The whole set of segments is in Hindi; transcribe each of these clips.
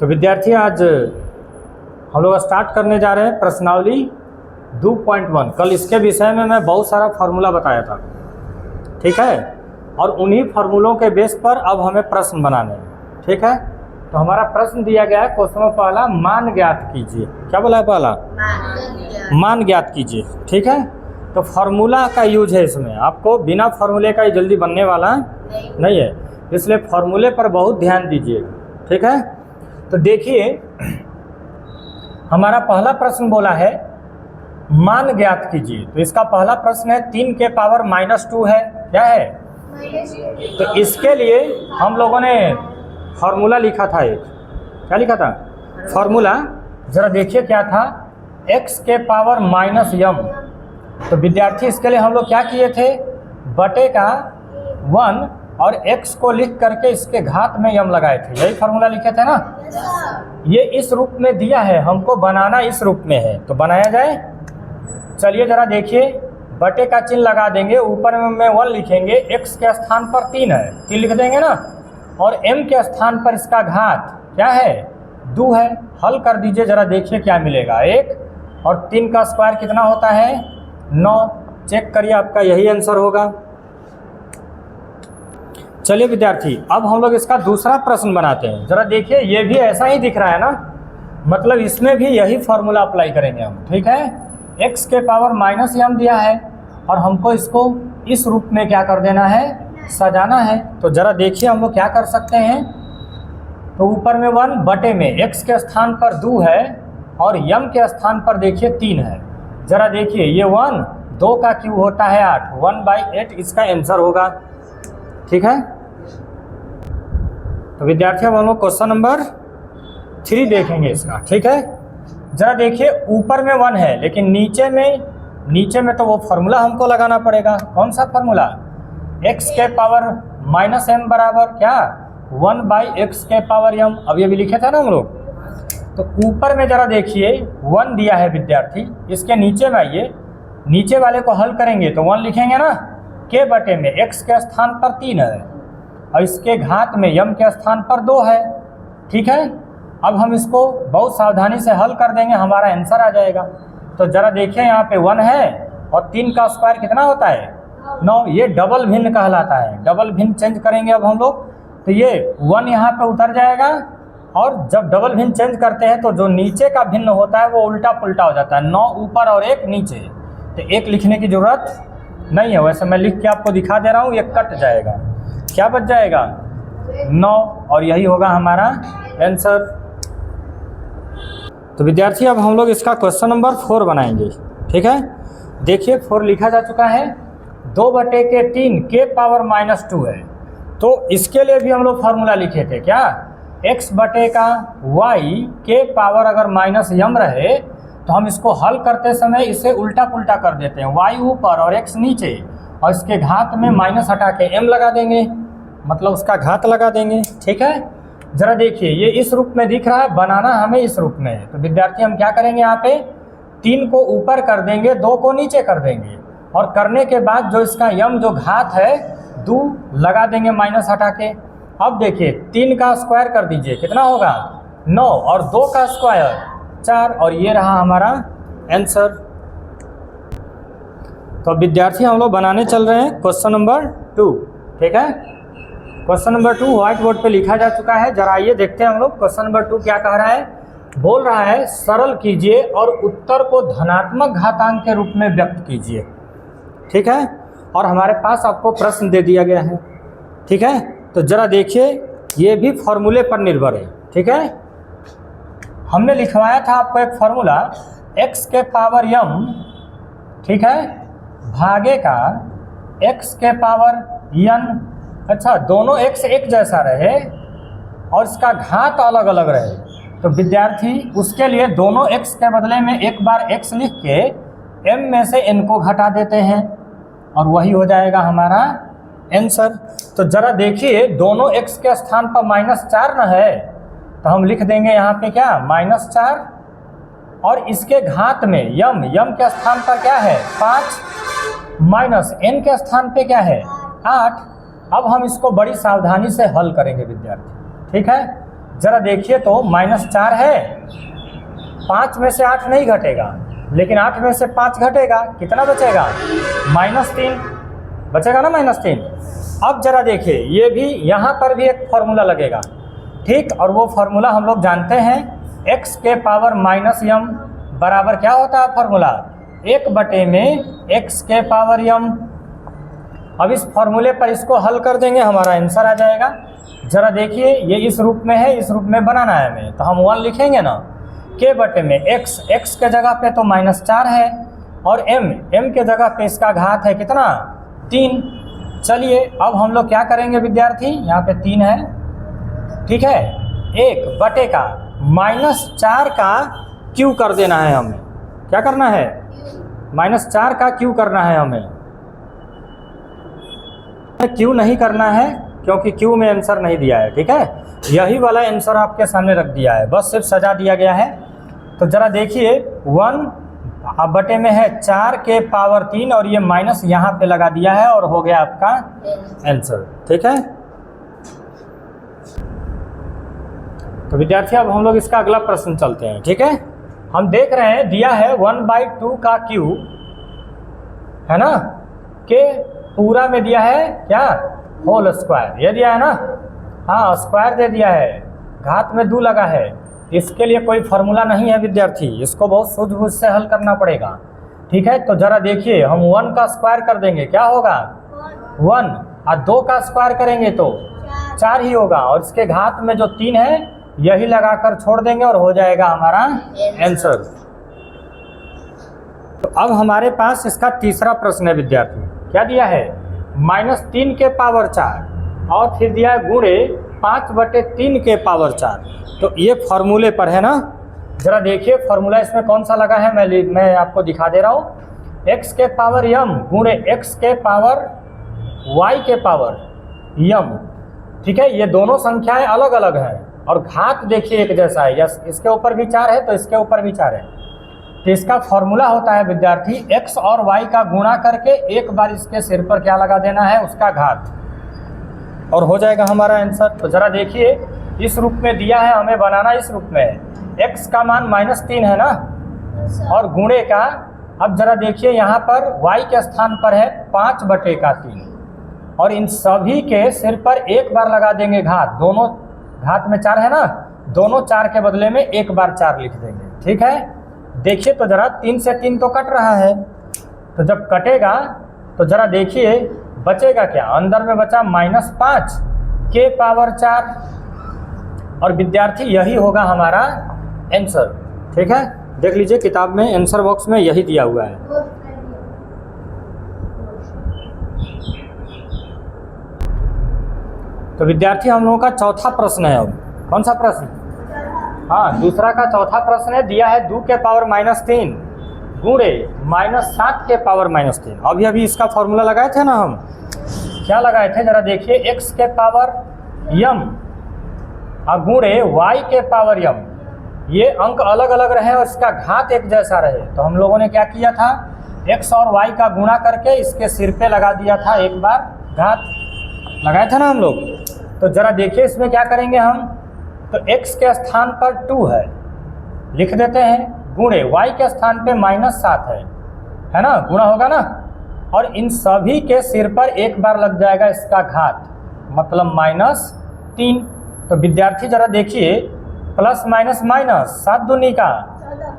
तो विद्यार्थी आज हम लोग स्टार्ट करने जा रहे हैं प्रश्नावली 2.1। कल इसके विषय में मैं बहुत सारा फार्मूला बताया था, ठीक है, और उन्हीं फार्मूलों के बेस पर अब हमें प्रश्न बनाने हैं, ठीक है। तो हमारा प्रश्न दिया गया है, क्वेश्चन में पहला मान ज्ञात कीजिए। क्या बोला है पहला? मान ज्ञात कीजिए, ठीक है। तो फार्मूला का यूज है इसमें, आपको बिना फार्मूले का ही जल्दी बनने वाला नहीं है, इसलिए फार्मूले पर बहुत ध्यान दीजिए, ठीक है। तो देखिए हमारा पहला प्रश्न बोला है मान ज्ञात कीजिए। तो इसका पहला प्रश्न है 3 के पावर -2 है, क्या है? तो इसके लिए हम लोगों ने फार्मूला लिखा था एक, क्या लिखा था फार्मूला? जरा देखिए क्या था, x के पावर -m। तो विद्यार्थी इसके लिए हम लोग क्या किए थे, बटे का 1 और x को लिख करके इसके घात में m लगाए थे, यही फार्मूला लिखे थे ना। ये इस रूप में दिया है, हमको बनाना इस रूप में है, तो बनाया जाए। चलिए जरा देखिए, बटे का चिन्ह लगा देंगे, ऊपर में 1 लिखेंगे, x के स्थान पर 3 है, 3 लिख देंगे ना, और m के स्थान पर इसका घात क्या है, 2 है। हल कर दीजिए, जरा देखिए क्या मिलेगा। 1 और 3 का स्क्वायर कितना होता है, 9। चेक करिए, आपका यही आंसर होगा। चलिए विद्यार्थी, अब हम लोग इसका दूसरा प्रश्न बनाते हैं। जरा देखिए, ये भी ऐसा ही दिख रहा है ना, मतलब इसमें भी यही फार्मूला अप्लाई करेंगे हम, ठीक है। x के पावर -m दिया है और हमको इसको इस रूप में क्या कर देना है, सजाना है। तो जरा देखिए हम लोग क्या कर सकते हैं। तो ऊपर में 1 बटे में x के स्थान पर 2 है और m के स्थान पर देखिए 3 है। जरा देखिए, ये 1 2 का क्यूब होता है 8, 1/8 इसका आंसर होगा, ठीक है। तो विद्यार्थी अब हम लोग क्वेश्चन नंबर 3 देखेंगे इसका, ठीक है। जरा देखिए, ऊपर में 1 है लेकिन नीचे में तो वो फार्मूला हमको लगाना पड़ेगा। कौन सा फार्मूला? x के पावर -m बराबर क्या, 1/x के पावर m। अब ये भी लिखे थे ना हम लोग। तो ऊपर में जरा देखिए 1 दिया है विद्यार्थी, इसके नीचे में आइए, नीचे वाले को हल करेंगे तो 1 लिखेंगे ना, के बटे में x के स्थान पर 3 है और इसके घात में m के स्थान पर 2 है, ठीक है। अब हम इसको बहुत सावधानी से हल कर देंगे, हमारा आंसर आ जाएगा। तो जरा देखिए, यहाँ पे 1 है और 3 का स्क्वायर कितना होता है, 9। ये डबल भिन्न कहलाता है, डबल भिन्न चेंज करेंगे अब हम लोग। तो ये 1 यहाँ पे उतर जाएगा, और जब डबल भिन्न चेंज करते हैं तो जो नीचे का भिन्न होता है वो उल्टा पुल्टा हो जाता है, 9 ऊपर और 1 नीचे। तो 1 लिखने की जरूरत नहीं है, वैसे मैं लिख के आपको दिखा दे रहा हूँ, ये कट जाएगा, क्या बच जाएगा, 9, और यही होगा हमारा आंसर। तो विद्यार्थी अब हम लोग इसका क्वेश्चन नंबर 4 बनाएंगे, ठीक है। देखिए 4 लिखा जा चुका है, 2 बटे के 3 के पावर -2 है। तो इसके लिए भी हम लोग फार्मूला लिखे थे, क्या, x बटे का y के पावर अगर -m रहे तो हम इसको हल करते समय इसे उल्टा पुल्टा कर देते हैं, y ऊपर और x नीचे, और इसके घात में माइनस हटा के m लगा देंगे, मतलब उसका घात लगा देंगे, ठीक है। जरा देखिए, ये इस रूप में दिख रहा है, बनाना हमें इस रूप में है। तो विद्यार्थी हम क्या करेंगे, यहाँ पे 3 को ऊपर कर देंगे, 2 को नीचे कर देंगे, और करने के बाद जो इसका m जो घात है 2 लगा देंगे माइनस हटा के। अब देखिए 3 का स्क्वायर कर दीजिए, कितना होगा, 9, और 2 का स्क्वायर 4, और ये रहा हमारा आंसर। तो विद्यार्थी हम लोग बनाने चल रहे हैं क्वेश्चन नंबर 2, ठीक है। क्वेश्चन नंबर 2 व्हाइट बोर्ड पे लिखा जा चुका है। जरा आइए देखते हैं हम लोग क्वेश्चन नंबर 2 क्या कह रहा है। बोल रहा है सरल कीजिए और उत्तर को धनात्मक घातांक के रूप में व्यक्त कीजिए, ठीक है। और हमारे पास आपको प्रश्न दे दिया गया है, ठीक है। तो जरा देखिए, ये भी फॉर्मूले पर निर्भर है, ठीक है। हमने लिखवाया था आपको एक फार्मूला, x के पावर m, ठीक है, भागे का x के पावर n। अच्छा, दोनों x एक जैसा रहे और इसका घात अलग अलग रहे, तो विद्यार्थी उसके लिए दोनों x के बदले में एक बार x लिख के m में से n को घटा देते हैं, और वही हो जाएगा हमारा आंसर। तो जरा देखिए, दोनों x के स्थान पर -4 न है, तो हम लिख देंगे यहाँ पे क्या, -4, और इसके घात में m के स्थान पर क्या है 5, माइनस n के स्थान पे क्या है 8। अब हम इसको बड़ी सावधानी से हल करेंगे विद्यार्थी, ठीक है। जरा देखिए तो -4 है, 5 में से 8 नहीं घटेगा, लेकिन 8 में से 5 घटेगा, कितना बचेगा? -3 बचेगा ना, -3। अब जरा देखिए, ये भी यहाँ पर भी एक फॉर्मूला लगेगा, ठीक, और वो फॉर्मूला हम लोग जानते हैं, x के पावर -m बराबर क्या होता है फॉर्मूला? 1 में x के पावर m। अब इस फॉर्मूले पर इसको हल कर देंगे, हमारा आंसर आ जाएगा। जरा देखिए, ये इस रूप में है, इस रूप में बनाना है हमें, तो हम 1 लिखेंगे ना, k में x के जगह पे तो -4 है, और m के जगह पे इसका घात है कितना? 3। चलिए अब हम लोग क्या करेंगे विद्यार्थी, यहाँ पे 3 है, ठीक है, 1 का -4 का क्यू कर देना है हमें। क्या करना है? -4 का क्यू करना है हमें। क्यू नहीं करना है क्योंकि क्यू में आंसर नहीं दिया है, ठीक है, यही वाला आंसर आपके सामने रख दिया है, बस सिर्फ सजा दिया गया है। तो जरा देखिए 1 अब बटे में है 4 के पावर 3 और ये माइनस यहाँ पे लगा दिया है और हो गया आपका आंसर, ठीक है। तो विद्यार्थी अब हम लोग इसका अगला प्रश्न चलते हैं, ठीक है। हम देख रहे हैं दिया है 1/2 का क्यू, है ना, के पूरा में दिया है क्या? होल स्क्वायर, ये दिया है ना, हाँ स्क्वायर दे दिया है, घात में 2 लगा है। इसके लिए कोई फार्मूला नहीं है विद्यार्थी, इसको बहुत सूझबूझ से हल करना पड़ेगा, ठीक है। तो जरा देखिए, हम 1 का स्क्वायर कर देंगे, क्या होगा? 1, और 2 का स्क्वायर करेंगे तो 4 ही होगा, और इसके घात में जो 3 है यही लगाकर छोड़ देंगे और हो जाएगा हमारा आंसर। तो अब हमारे पास इसका तीसरा प्रश्न है विद्यार्थी, क्या दिया है? -3 के पावर 4 और फिर दिया है गुणे 5/3 के पावर 4। तो ये फॉर्मूले पर है ना, जरा देखिए फॉर्मूला इसमें कौन सा लगा है, मैं आपको दिखा दे रहा हूँ। x के पावर m गुणे x के पावर y के पावर m, ठीक है। ये दोनों संख्याएं अलग अलग हैं और घात देखिए एक जैसा है, यस इसके ऊपर भी 4 है तो इसके ऊपर भी 4 है। तो इसका फॉर्मूला होता है विद्यार्थी x और y का गुणा करके एक बार इसके सिर पर क्या लगा देना है, उसका घात, और हो जाएगा हमारा आंसर। तो जरा देखिए इस रूप में दिया है, हमें बनाना इस रूप में है। x का मान -3 है ना, और गुणे का, अब जरा देखिए यहाँ पर y के स्थान पर है 5/3, और इन सभी के सिर पर एक बार लगा देंगे घात, दोनों घात में 4 है ना, दोनों 4 के बदले में एक बार 4 लिख देंगे, ठीक है। देखिए तो जरा 3 से 3 तो कट रहा है, तो जब कटेगा तो जरा देखिए बचेगा क्या, अंदर में बचा -5 के पावर 4, और विद्यार्थी यही होगा हमारा आंसर, ठीक है। देख लीजिए किताब में आंसर बॉक्स में यही दिया हुआ है। तो विद्यार्थी हम लोगों का चौथा प्रश्न है, अब कौन सा प्रश्न? हाँ, दूसरा का चौथा प्रश्न है, दिया है 2 के पावर -3 गुणे -7 के पावर -3। अभी अभी इसका फॉर्मूला लगाए थे ना हम, क्या लगाए थे, जरा देखिए x के पावर m और गुणे y के पावर m, ये अंक अलग अलग रहे और इसका घात एक जैसा रहे। तो हम लोगों ने क्या किया था, x और y का गुणा करके इसके सिर पे लगा दिया था, एक बार घात लगाए थे ना हम लोग। तो जरा देखिए इसमें क्या करेंगे हम, तो x के स्थान पर 2 है, लिख देते हैं, गुणे y के स्थान पे -7 है ना, गुणा होगा ना, और इन सभी के सिर पर एक बार लग जाएगा इसका घात, मतलब -3। तो विद्यार्थी जरा देखिए प्लस माइनस माइनस 7 दूनी का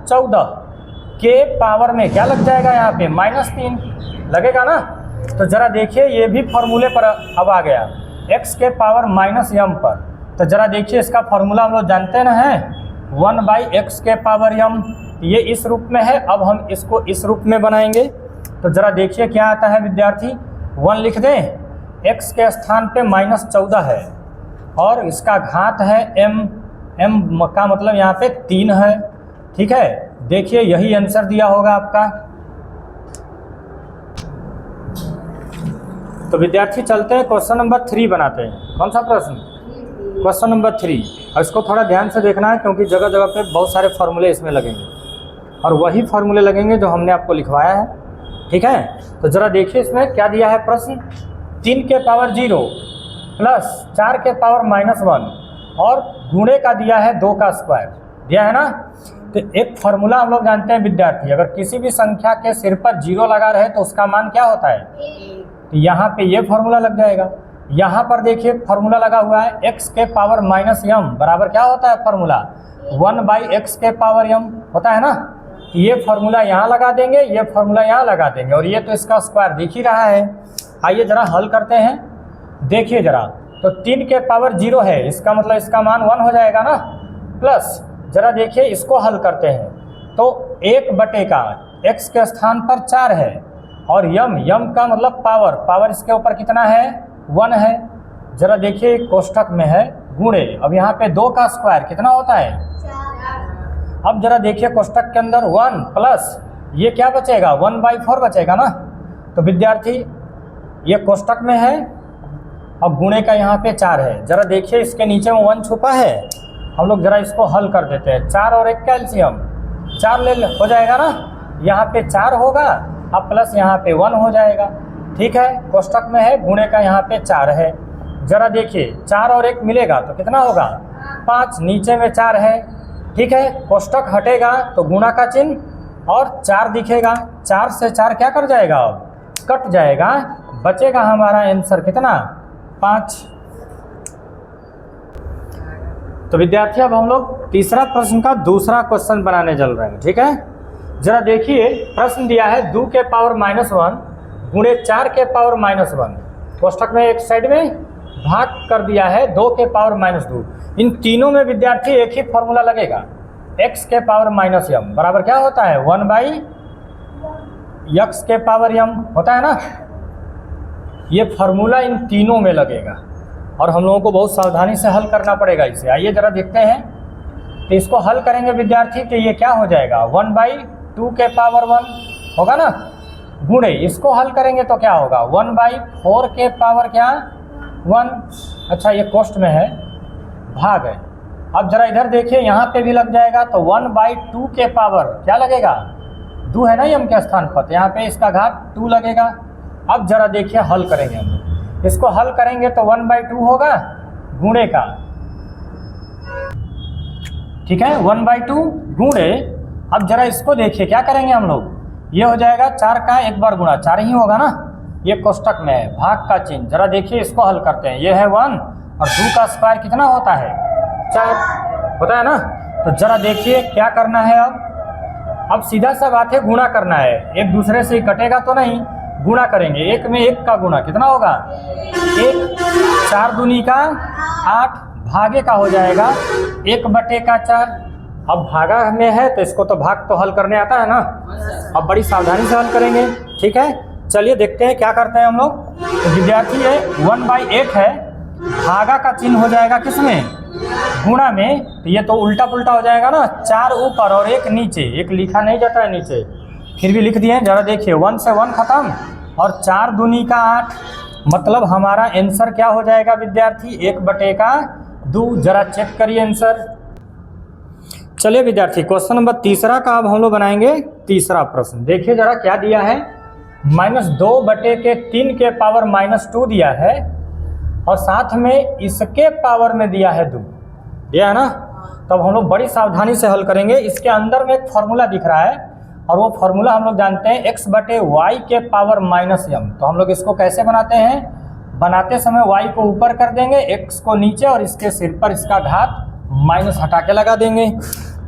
14 के पावर में क्या लग जाएगा, यहाँ पे -3 लगेगा ना। तो जरा देखिए ये भी फॉर्मूले पर अब आ गया, x के पावर -m पर। तो जरा देखिए इसका फॉर्मूला हम लोग जानते ना है, 1/x के पावर m, ये इस रूप में है। अब हम इसको इस रूप में बनाएंगे। तो जरा देखिए क्या आता है विद्यार्थी, 1 लिख दें, x के स्थान पे -14 है और इसका घात है m का मतलब यहाँ पे 3 है, ठीक है। देखिए यही आंसर दिया होगा आपका। तो विद्यार्थी चलते हैं क्वेश्चन नंबर 3 बनाते हैं। कौन सा प्रश्न? Question number 3। और इसको थोड़ा ध्यान से देखना है क्योंकि जगह जगह पे बहुत सारे फार्मूले इसमें लगेंगे और वही फार्मूले लगेंगे जो हमने आपको लिखवाया है, ठीक है। तो जरा देखिए इसमें क्या दिया है प्रश्न, 3 के पावर 0 प्लस 4 के पावर -1 और गुणे का दिया है 2 का स्क्वायर दिया है ना। तो एक फॉर्मूला हम लोग जानते हैं विद्यार्थी, अगर किसी भी संख्या के सिर पर 0 लगा रहे तो उसका मान क्या होता है, तो यहाँ पे ये फॉर्मूला लग जाएगा। यहाँ पर देखिए फॉर्मूला लगा हुआ है x के पावर माइनस m बराबर क्या होता है फॉर्मूला 1/x के पावर m होता है ना। ये फॉर्मूला यहाँ लगा देंगे, ये फॉर्मूला यहाँ लगा देंगे, और ये तो इसका स्क्वायर दिख ही रहा है। आइए जरा हल करते हैं, देखिए जरा। तो 3 के पावर 0 है, इसका मतलब इसका मान 1 हो जाएगा ना। प्लस जरा देखिए इसको हल करते हैं, तो 1 का x के स्थान पर 4 है, और यम का मतलब पावर इसके ऊपर कितना है 1 है। जरा देखिए कोष्ठक में है गुणे, अब यहाँ पे 2 का स्क्वायर कितना होता है 4। अब जरा देखिए कोष्ठक के अंदर 1 प्लस ये क्या बचेगा 1/4 बचेगा ना। तो विद्यार्थी ये कोष्ठक में है, अब गुणे का यहाँ पे 4 है। जरा देखिए इसके नीचे में 1 छुपा है, हम लोग जरा इसको हल कर देते हैं। 4 और 1 कैल्शियम 4 ले हो जाएगा ना, यहाँ पे 4 होगा, अब प्लस यहाँ पे 1 हो जाएगा। ठीक है, कोष्ठक में है, गुणे का यहाँ पे 4 है। जरा देखिए 4 और 1 मिलेगा तो कितना होगा 5, नीचे में 4 है। ठीक है, कोष्ठक हटेगा तो गुणा का चिन्ह और 4 दिखेगा, 4 से 4 क्या कर जाएगा अब कट जाएगा, बचेगा हमारा आंसर कितना 5। तो विद्यार्थी अब हम लोग तीसरा प्रश्न का दूसरा क्वेश्चन बनाने चल रहे हैं। ठीक है, जरा देखिए प्रश्न दिया है 2 के पावर -1 गुणे 4 के पावर -1, कोष्ठक में एक साइड में भाग कर दिया है 2 के पावर -2। इन तीनों में विद्यार्थी एक ही फॉर्मूला लगेगा, x के पावर -m बराबर क्या होता है 1/x के पावर m होता है ना। ये फॉर्मूला इन तीनों में लगेगा और हम लोगों को बहुत सावधानी से हल करना पड़ेगा इसे। आइए जरा देखते हैं, तो इसको हल करेंगे विद्यार्थी तो ये क्या हो जाएगा 1/2 के पावर 1 होगा ना, गुणे इसको हल करेंगे तो क्या होगा 1/4 के पावर क्या 1। अच्छा ये कोष्ठ में है, भाग है। अब जरा इधर देखिए यहाँ पे भी लग जाएगा, तो 1/2 के पावर क्या लगेगा 2 है ना m के स्थान पर, तो यहाँ पे इसका घात 2 लगेगा। अब जरा देखिए हल करेंगे हम लोग, इसको हल करेंगे तो 1/2 होगा गुणे का, ठीक है 1/2 गुणे। अब जरा इसको देखिए क्या करेंगे हम लोग, ये हो जाएगा 4 का एक बार गुणा 4 ही होगा ना, ये कोष्ठक में है भाग का चिन्ह। जरा देखिए इसको हल करते हैं, ये है 1 और 2 का स्क्वायर कितना होता है 4 होता है ना। तो जरा देखिए क्या करना है, अब सीधा सा बात है गुणा करना है, एक दूसरे से ही कटेगा तो नहीं, गुणा करेंगे। 1 में 1 का गुणा कितना होगा 1, 4 दूनी का 8, भागे का हो जाएगा 1/4। अब भागा में है तो इसको तो भाग तो हल करने आता है ना, अब बड़ी सावधानी से हल करेंगे। ठीक है, चलिए देखते हैं क्या करते हैं हम लोग। तो विद्यार्थी ये 1/8 है, भागा का चिन्ह हो जाएगा किसमें गुणा में, तो ये तो उल्टा पुल्टा हो जाएगा ना, 4 ऊपर और 1 नीचे, 1 लिखा नहीं जाता है नीचे, फिर भी लिख दिए। जरा देखिए 1 से 1 खत्म और 4 दूनी का 8, मतलब हमारा आंसर क्या हो जाएगा विद्यार्थी 1/2। जरा चेक करिए आंसर। चलिए विद्यार्थी क्वेश्चन नंबर तीसरा का अब हम लोग बनाएंगे तीसरा प्रश्न। देखिए जरा क्या दिया है, -2/3 के पावर -2 दिया है और साथ में इसके पावर में दिया है 2, दिया है ना। तब हम लोग बड़ी सावधानी से हल करेंगे। इसके अंदर में एक फॉर्मूला दिख रहा है और वो फॉर्मूला हम लोग जानते हैं x/y के पावर -m। तो हम लोग इसको कैसे बनाते हैं, बनाते समय y को ऊपर कर देंगे, x को नीचे और इसके सिर पर इसका घात माइनस हटा के लगा देंगे।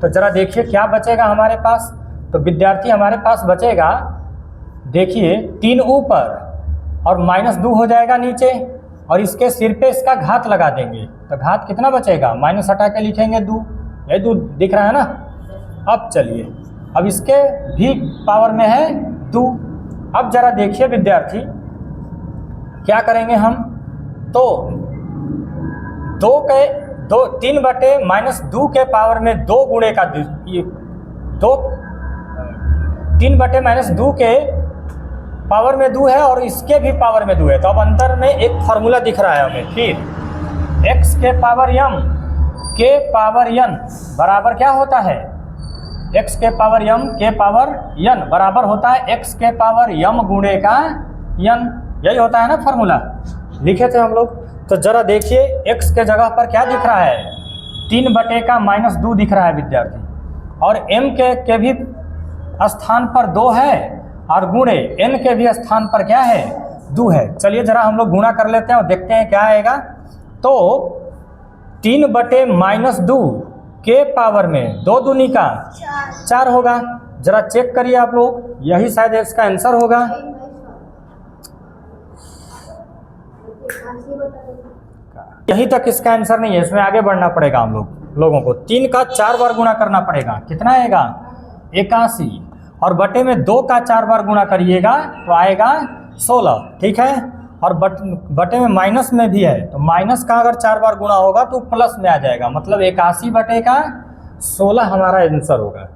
तो जरा देखिए क्या बचेगा हमारे पास, तो विद्यार्थी हमारे पास बचेगा देखिए 3 ऊपर और -2 हो जाएगा नीचे और इसके सिर पे इसका घात लगा देंगे, तो घात कितना बचेगा माइनस हटा के लिखेंगे 2, ये 2 दिख रहा है ना। अब चलिए अब इसके भी पावर में है 2। अब जरा देखिए विद्यार्थी क्या करेंगे हम, तो 3/-2 के पावर में 2 गुणे का 3/-2 के पावर में 2 है और इसके भी पावर में 2 है। तो अब अंतर में एक फार्मूला दिख रहा है हमें, फिर x के पावर m के पावर n बराबर क्या होता है, x के पावर m के पावर n बराबर होता है x के पावर m गुणे का n, यही होता है ना फार्मूला, लिखे थे हम लोग। तो जरा देखिए x के जगह पर क्या दिख रहा है 3/-2 दिख रहा है विद्यार्थी, और m के भी स्थान पर 2 है और गुणे n के भी स्थान पर क्या है 2 है। चलिए जरा हम लोग गुणा कर लेते हैं और देखते हैं क्या आएगा। तो 3/-2 के पावर में 2 दूनी का 4 होगा। जरा चेक करिए आप लोग, यही शायद इसका आंसर होगा। यहीं तक इसका आंसर नहीं है, इसमें आगे बढ़ना पड़ेगा हम लोगों को। 3 का 4 बार गुणा करना पड़ेगा, कितना आएगा 81, और बटे में 2 का 4 बार गुणा करिएगा तो आएगा 16, ठीक है। और बटे में माइनस में भी है, तो माइनस का अगर 4 बार गुणा होगा तो प्लस में आ जाएगा, मतलब 81/16 हमारा आंसर होगा।